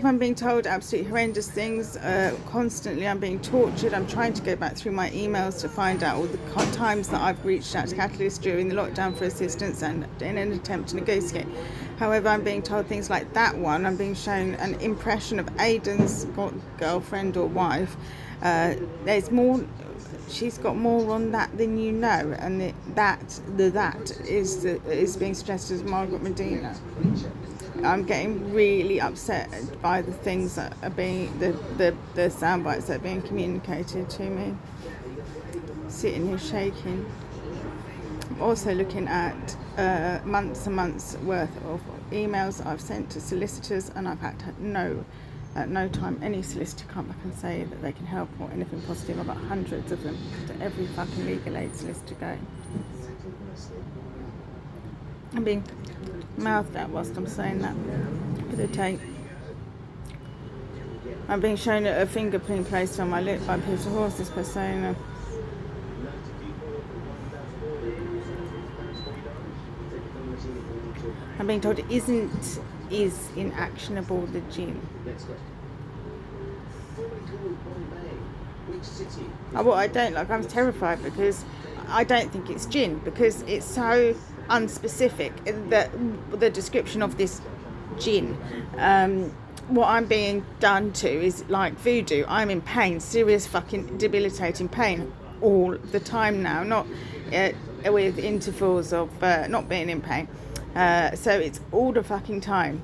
I'm being told absolutely horrendous things. Constantly I'm being tortured. I'm trying to go back through my emails to find out all the times that I've reached out to Catalyst during the lockdown for assistance and in an attempt to negotiate. However, I'm being told things like that one. I'm being shown an impression of Aidan's girlfriend or wife. There's more. She's got more on that than you know, and that is being suggested as Margaret Medina. I'm getting really upset by the things that are being the sound bites that are being communicated to me. Sitting here shaking. I'm also looking at months and months worth of emails that I've sent to solicitors, and I've had at no time any solicitor come back and say that they can help or anything positive. I've got hundreds of them to every fucking legal aid solicitor going. I'm being mouthed at whilst I'm saying that for the tape. I'm being shown a fingerprint placed on my lip by Peter Horse's persona. I'm being told it is inactionable, the jinn. What I don't like, I'm terrified because I don't think it's jinn, because it's so unspecific, that the description of this jinn. What I'm being done to is like voodoo. I'm in pain, serious fucking debilitating pain all the time now, not with intervals of not being in pain. So it's all the fucking time,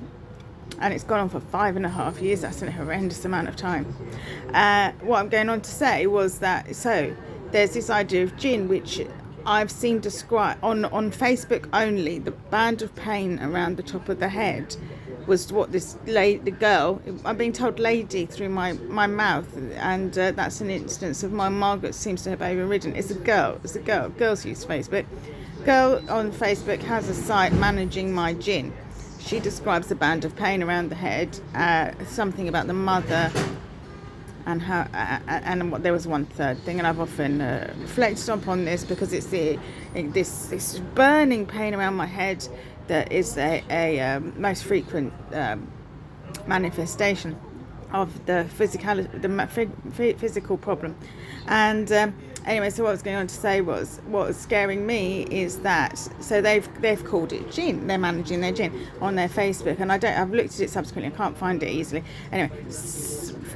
and it's gone on for 5.5 years. That's a horrendous amount of time. What I'm going on to say was that, so there's this idea of jinn, which I've seen described on Facebook only. The band of pain around the top of the head was what this the girl, I'm being told lady through my mouth, and that's an instance of my Margaret seems to have overridden. It's a girl. Girls use Facebook. Girl on Facebook has a site managing my jinn. She describes a band of pain around the head, something about the mother, and how, and what there was one third thing, and I've often reflected upon this because it's this burning pain around my head that is a most frequent manifestation of the physical problem. And anyway, so what I was going on to say was, what was scaring me is that, so they've called it jinn. They're managing their jinn on their Facebook, and I've looked at it subsequently. I can't find it easily. Anyway,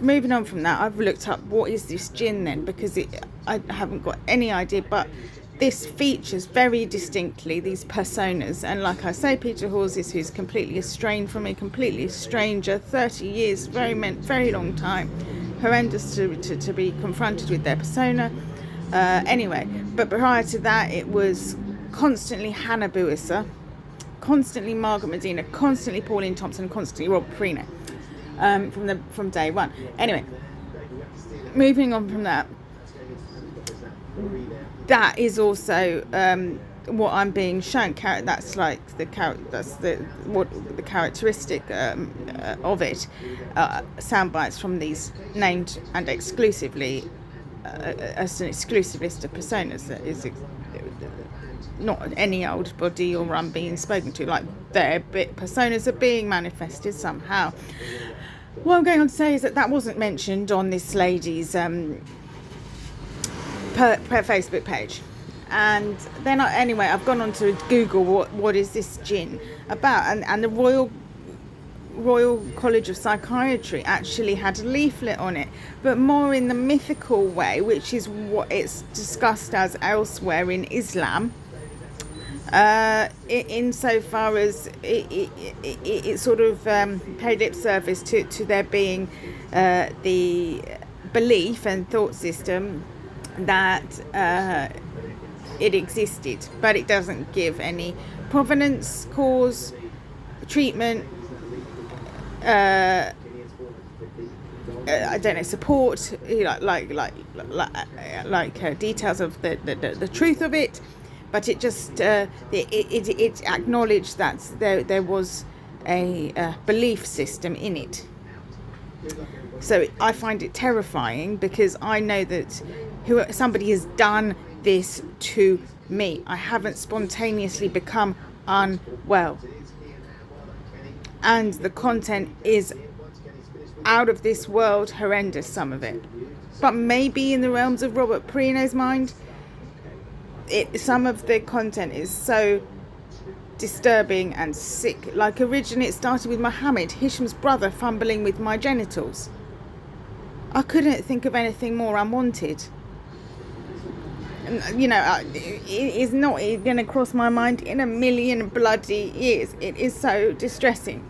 moving on from that, I've looked up what is this jinn then, because I haven't got any idea, but this features very distinctly these personas. And like I say, Peter Horses, who's completely estranged from me, completely a stranger, 30 years, very long time, horrendous to be confronted with their persona. Anyway, but prior to that, it was constantly Hannah Buissa, constantly Margaret Medina, constantly Pauline Thompson, constantly Rob Perino, from day one. Anyway, moving on from that, that is also what I'm being shown. That's like the characteristic of it. Sound bites from these named and exclusively as an exclusive list of personas that is not any old body or I'm being spoken to. Like their personas are being manifested somehow. What I'm going on to say is that wasn't mentioned on this lady's per Facebook page. And then I've gone on to Google what is this jinn about, and the Royal College of Psychiatry actually had a leaflet on it, but more in the mythical way, which is what it's discussed as elsewhere in Islam, insofar as it sort of paid lip service to there being the belief and thought system that it existed, but it doesn't give any provenance, cause, treatment, I don't know, support, like details of the truth of it, but it just it acknowledged that there was a belief system in it. So I find it terrifying because I know that somebody has done this to me. I haven't spontaneously become unwell. And the content is out of this world horrendous, some of it. But maybe in the realms of Robert Perino's mind, some of the content is so disturbing and sick. Like originally it started with Mohammed, Hisham's brother, fumbling with my genitals. I couldn't think of anything more unwanted. And, it is not going to cross my mind in a million bloody years. It is so distressing.